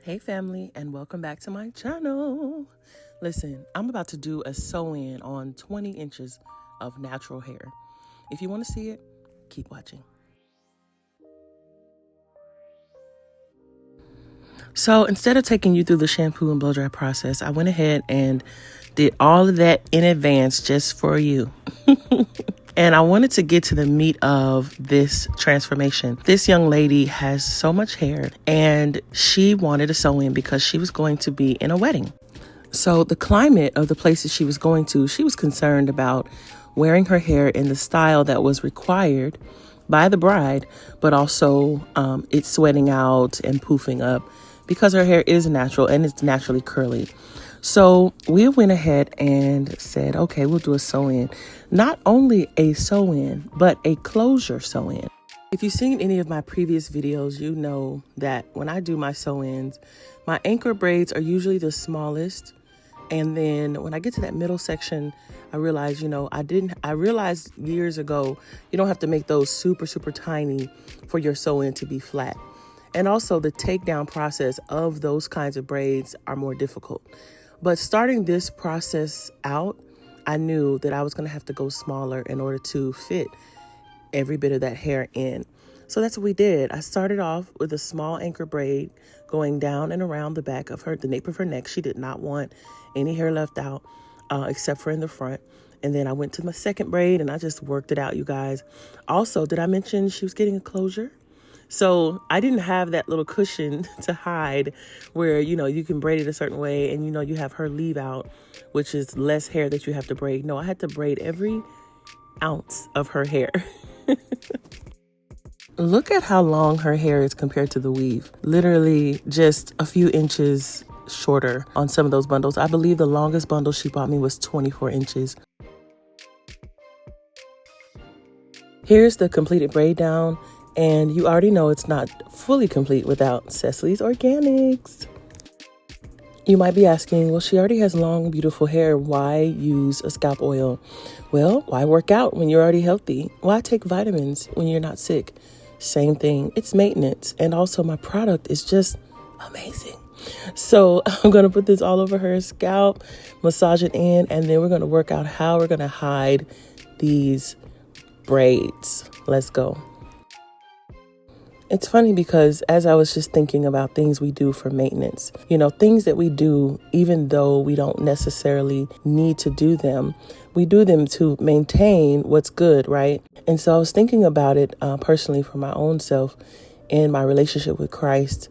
Hey family, and welcome back to my channel. Listen, I'm about to do a sew-in on 20 inches of natural hair. If you want to see it, keep watching. So instead of taking you through the shampoo and blow dry process, I went ahead and did all of that in advance just for you. And I wanted to get to the meat of this transformation. This young lady has so much hair and she wanted a sew-in because she was going to be in a wedding. So the climate of the places she was going to, she was concerned about wearing her hair in the style that was required by the bride, but also it sweating out and poofing up because her hair is natural and it's naturally curly. So we went ahead and said, okay, we'll do a sew-in. Not only a sew-in, but a closure sew-in. If you've seen any of my previous videos, you know that when I do my sew-ins, my anchor braids are usually the smallest. And then when I get to that middle section, I realized, I realized years ago, you don't have to make those super, super tiny for your sew-in to be flat. And also the takedown process of those kinds of braids are more difficult. But starting this process out, I knew that I was going to have to go smaller in order to fit every bit of that hair in. So that's what we did. I started off with a small anchor braid going down and around the back of the nape of her neck. She did not want any hair left out except for in the front. And then I went to my second braid and I just worked it out, you guys. Also, did I mention she was getting a closure? So I didn't have that little cushion to hide where, you can braid it a certain way and, you have her leave out, which is less hair that you have to braid. No, I had to braid every ounce of her hair. Look at how long her hair is compared to the weave. Literally just a few inches shorter on some of those bundles. I believe the longest bundle she bought me was 24 inches. Here's the completed braid down. And you already know it's not fully complete without Cecily's Organics. You might be asking, well, she already has long, beautiful hair. Why use a scalp oil? Well, why work out when you're already healthy? Why take vitamins when you're not sick? Same thing. It's maintenance. And also my product is just amazing. So I'm going to put this all over her scalp, massage it in, and then we're going to work out how we're going to hide these braids. Let's go. It's funny because as I was just thinking about things we do for maintenance, things that we do, even though we don't necessarily need to do them, we do them to maintain what's good, right? And so I was thinking about it personally for my own self in my relationship with Christ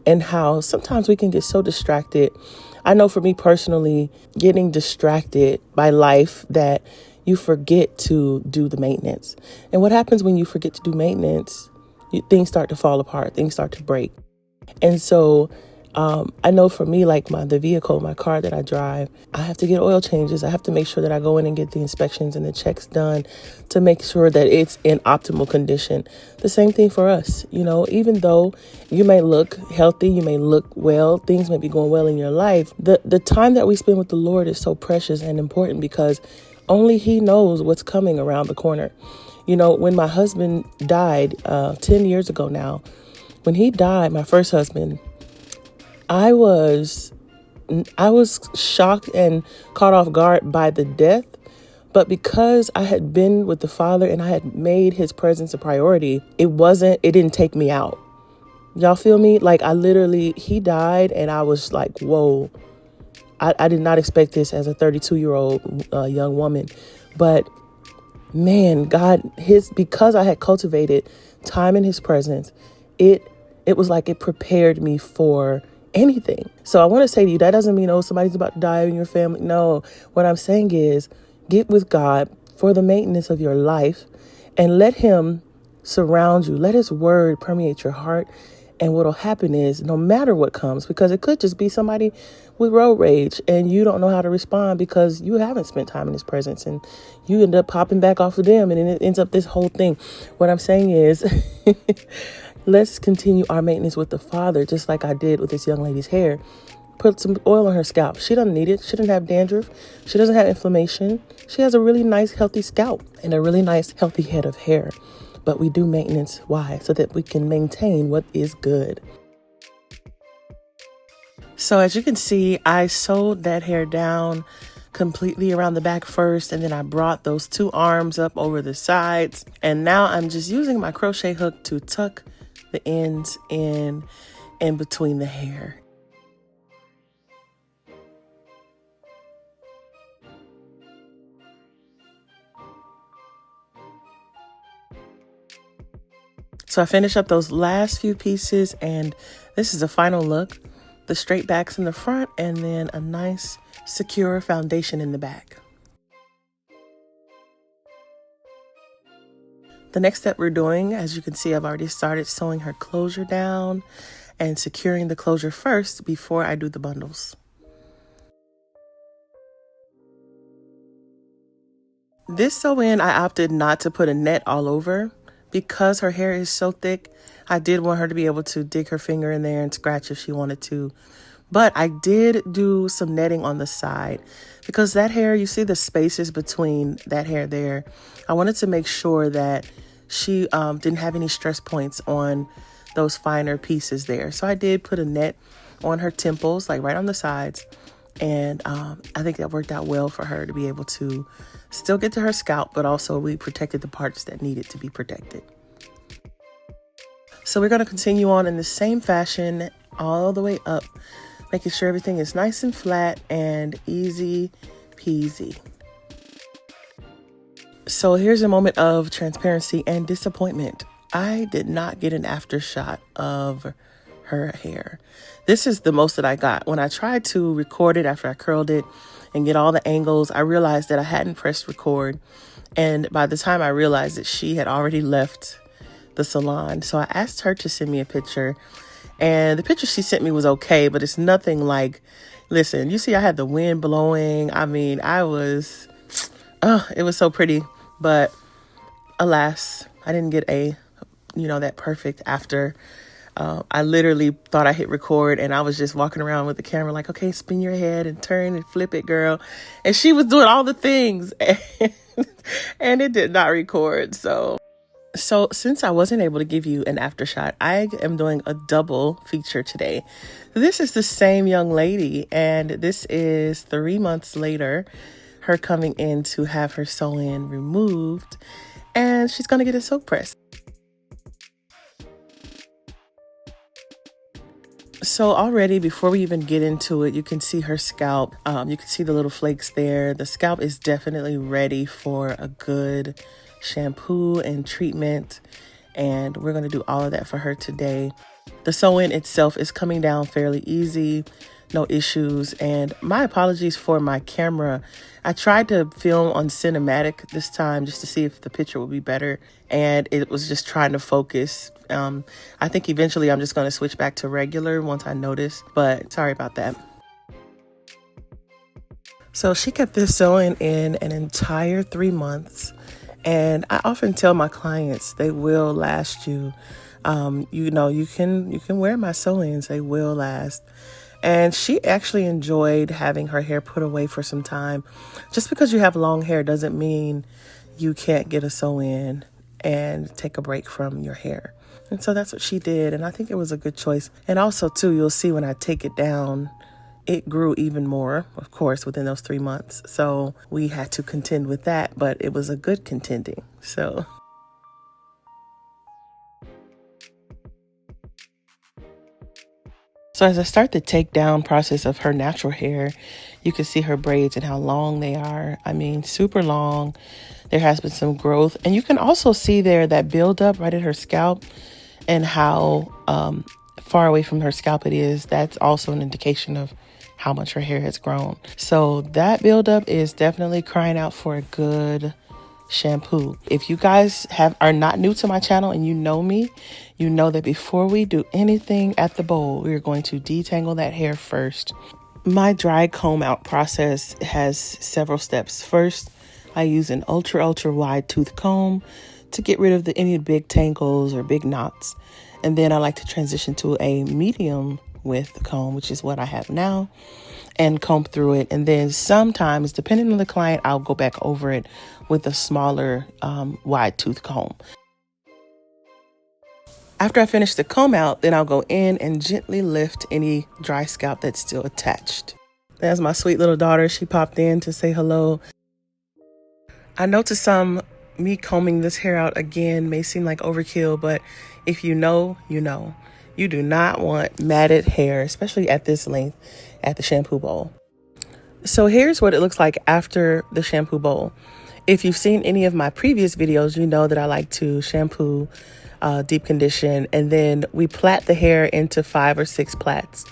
and how sometimes we can get so distracted. I know for me personally, getting distracted by life that you forget to do the maintenance. And what happens when you forget to do maintenance? Things start to fall apart, things start to break. And so I know for me, like the vehicle, my car that I drive, I have to get oil changes. I have to make sure that I go in and get the inspections and the checks done to make sure that it's in optimal condition. The same thing for us, even though you may look healthy, you may look well, things may be going well in your life. The time that we spend with the Lord is so precious and important because only He knows what's coming around the corner. When my husband died 10 years ago now, when he died, my first husband, I was shocked and caught off guard by the death. But because I had been with the Father and I had made His presence a priority, it didn't take me out. Y'all feel me? Like he died and I was like, whoa, I did not expect this as a 32-year-old young woman. But man, God, because I had cultivated time in His presence, it was like it prepared me for anything. So I want to say to you, that doesn't mean, somebody's about to die in your family. No, what I'm saying is get with God for the maintenance of your life and let Him surround you. Let His word permeate your heart. And what'll happen is no matter what comes, because it could just be somebody with road rage and you don't know how to respond because you haven't spent time in His presence and you end up popping back off of them and then it ends up this whole thing. What I'm saying is let's continue our maintenance with the Father, just like I did with this young lady's hair. Put some oil on her scalp. She doesn't need it. She doesn't have dandruff. She doesn't have inflammation. She has a really nice, healthy scalp and a really nice, healthy head of hair. But we do maintenance. Why? So that we can maintain what is good. So as you can see, I sewed that hair down completely around the back first, and then I brought those two arms up over the sides. And now I'm just using my crochet hook to tuck the ends in between the hair. So I finished up those last few pieces, and this is the final look. The straight backs in the front, and then a nice secure foundation in the back. The next step we're doing, as you can see, I've already started sewing her closure down and securing the closure first before I do the bundles. This sew-in, I opted not to put a net all over. Because her hair is so thick, I did want her to be able to dig her finger in there and scratch if she wanted to. But I did do some netting on the side because that hair, you see the spaces between that hair there. I wanted to make sure that she didn't have any stress points on those finer pieces there. So I did put a net on her temples, like right on the sides. And I think that worked out well for her to be able to still get to her scalp, but also we protected the parts that needed to be protected. So we're going to continue on in the same fashion all the way up, making sure everything is nice and flat and easy peasy. So here's a moment of transparency and disappointment. I did not get an after shot of her hair. This is the most that I got. When I tried to record it after I curled it and get all the angles, I realized that I hadn't pressed record. And by the time I realized that she had already left the salon, so I asked her to send me a picture. And the picture she sent me was okay, but it's nothing like, listen, you see I had the wind blowing. I mean, it was so pretty. But alas, I didn't get that perfect after. I literally thought I hit record and I was just walking around with the camera like, okay, spin your head and turn and flip it, girl. And she was doing all the things and it did not record. So since I wasn't able to give you an after shot, I am doing a double feature today. This is the same young lady, and this is 3 months later, her coming in to have her sew-in removed, and she's going to get a silk press. So already, before we even get into it, you can see her scalp. You can see the little flakes there. The scalp is definitely ready for a good shampoo and treatment. And we're going to do all of that for her today. The sew-in itself is coming down fairly easy. No issues. And my apologies for my camera. I tried to film on cinematic this time just to see if the picture would be better. And it was just trying to focus. I think eventually I'm just going to switch back to regular once I notice. But sorry about that. So she kept this sewing in an entire 3 months. And I often tell my clients they will last you. You can wear my sew-ins. They will last. And she actually enjoyed having her hair put away for some time. Just because you have long hair doesn't mean you can't get a sew-in and take a break from your hair. And so that's what she did. And I think it was a good choice. And also, too, you'll see when I take it down, it grew even more, of course, within those 3 months. So we had to contend with that, but it was a good contending. So as I start the takedown process of her natural hair, you can see her braids and how long they are. I mean, super long. There has been some growth. And you can also see there that buildup right at her scalp and how far away from her scalp it is. That's also an indication of how much her hair has grown. So that buildup is definitely crying out for a good shampoo. If you guys are not new to my channel and you know me, you know that before we do anything at the bowl, we're going to detangle that hair first. My dry comb out process has several steps. First, I use an ultra wide tooth comb to get rid of any big tangles or big knots. And then I like to transition to a medium width comb, which is what I have now, and comb through it. And then sometimes, depending on the client, I'll go back over it with a smaller wide tooth comb. After I finish the comb out, then I'll go in and gently lift any dry scalp that's still attached. There's my sweet little daughter. She popped in to say hello. I know to some, me combing this hair out again may seem like overkill, but if you know, you know. You do not want matted hair, especially at this length, at the shampoo bowl. So here's what it looks like after the shampoo bowl. If you've seen any of my previous videos, you know that I like to shampoo, deep condition, and then we plait the hair into 5 or 6 plaits.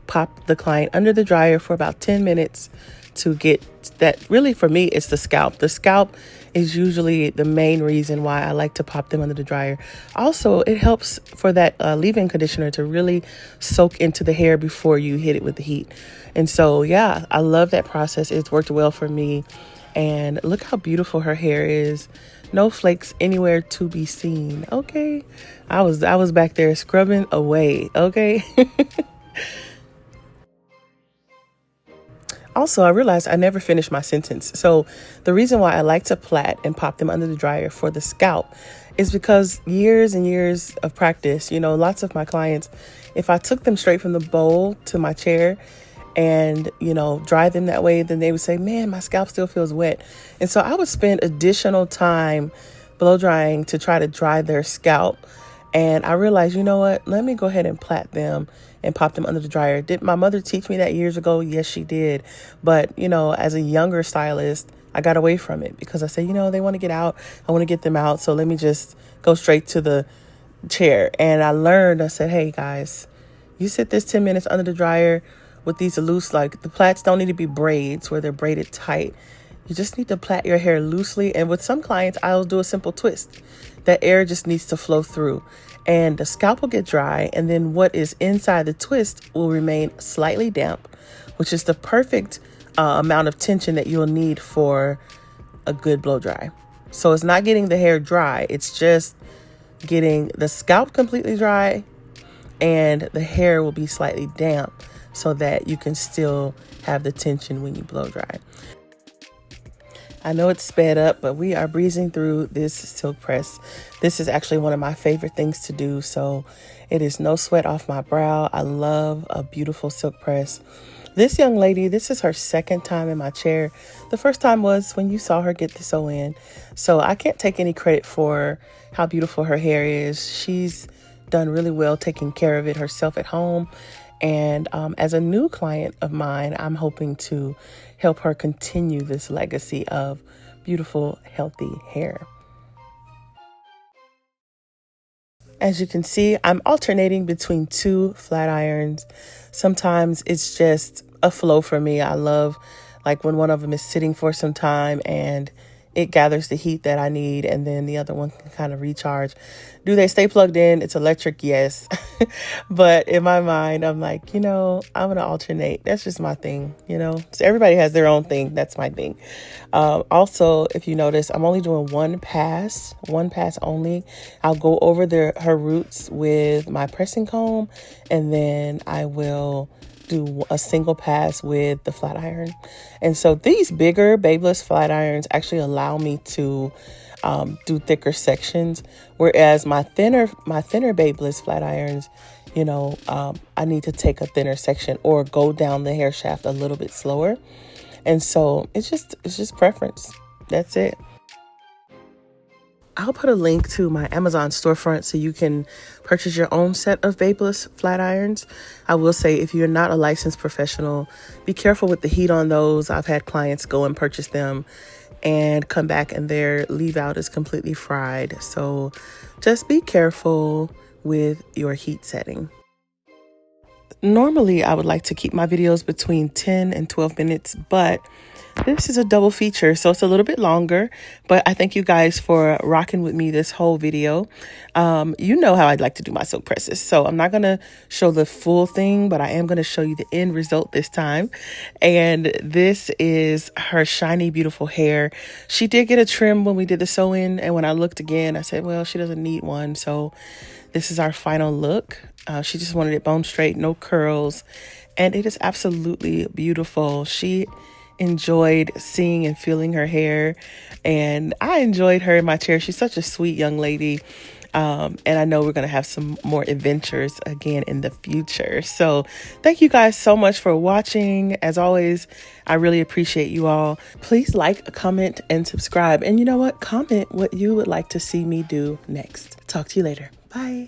Pop the client under the dryer for about 10 minutes to get that. Really, for me, it's the scalp. The scalp is usually the main reason why I like to pop them under the dryer. Also, it helps for that leave-in conditioner to really soak into the hair before you hit it with the heat. And so, yeah, I love that process. It's worked well for me. And look how beautiful her hair is. No flakes anywhere to be seen. Okay. I was back there scrubbing away. Okay. Also, I realized I never finished my sentence. So the reason why I like to plait and pop them under the dryer for the scalp is because years and years of practice, lots of my clients, if I took them straight from the bowl to my chair and, dry them that way, then they would say, man, my scalp still feels wet. And so I would spend additional time blow drying to try to dry their scalp. And I realized, you know what, let me go ahead and plait them and pop them under the dryer. Did my mother teach me that years ago? Yes, she did. But, as a younger stylist, I got away from it because I said, they want to get out. I want to get them out. So let me just go straight to the chair. And I learned, I said, hey guys, you sit this 10 minutes under the dryer with these loose, like the plaits don't need to be braids where they're braided tight. You just need to plait your hair loosely. And with some clients, I'll do a simple twist. That air just needs to flow through and the scalp will get dry. And then what is inside the twist will remain slightly damp, which is the perfect amount of tension that you'll need for a good blow dry. So it's not getting the hair dry. It's just getting the scalp completely dry and the hair will be slightly damp so that you can still have the tension when you blow dry. I know it's sped up, but we are breezing through this silk press. This is actually one of my favorite things to do, so it is no sweat off my brow. I love a beautiful silk press. This young lady, this is her second time in my chair. The first time was when you saw her get the sew-in. So I can't take any credit for how beautiful her hair is. She's done really well taking care of it herself at home. And as a new client of mine, I'm hoping to help her continue this legacy of beautiful, healthy hair. As you can see, I'm alternating between 2 flat irons. Sometimes it's just a flow for me. I love like when one of them is sitting for some time and it gathers the heat that I need, and then the other one can kind of recharge. Do they stay plugged in? It's electric, yes. But in my mind, I'm like, I'm going to alternate. That's just my thing, So everybody has their own thing. That's my thing. Also, if you notice, I'm only doing one pass only. I'll go over her roots with my pressing comb, and then I will do a single pass with the flat iron. And so these bigger babeless flat irons actually allow me to do thicker sections, whereas my thinner babeless flat irons, I need to take a thinner section or go down the hair shaft a little bit slower. And so it's just preference. That's it. I'll put a link to my Amazon storefront so you can purchase your own set of babeless flat irons. I will say, if you're not a licensed professional, be careful with the heat on those. I've had clients go and purchase them and come back and their leave out is completely fried. So just be careful with your heat setting. Normally, I would like to keep my videos between 10 and 12 minutes, but this is a double feature, so it's a little bit longer, but I thank you guys for rocking with me this whole video. You know how I'd like to do my silk presses, so I'm not going to show the full thing, but I am going to show you the end result this time. And this is her shiny, beautiful hair. She did get a trim when we did the sew-in, and when I looked again, I said, well, she doesn't need one, so this is our final look. She just wanted it bone straight, no curls, and it is absolutely beautiful. She enjoyed seeing and feeling her hair, and I enjoyed her in my chair. She's such a sweet young lady. And I know we're going to have some more adventures again in the future. So thank you guys so much for watching. As always, I really appreciate you all. Please like, comment, and subscribe. And you know what? Comment what you would like to see me do next. Talk to you later. Bye.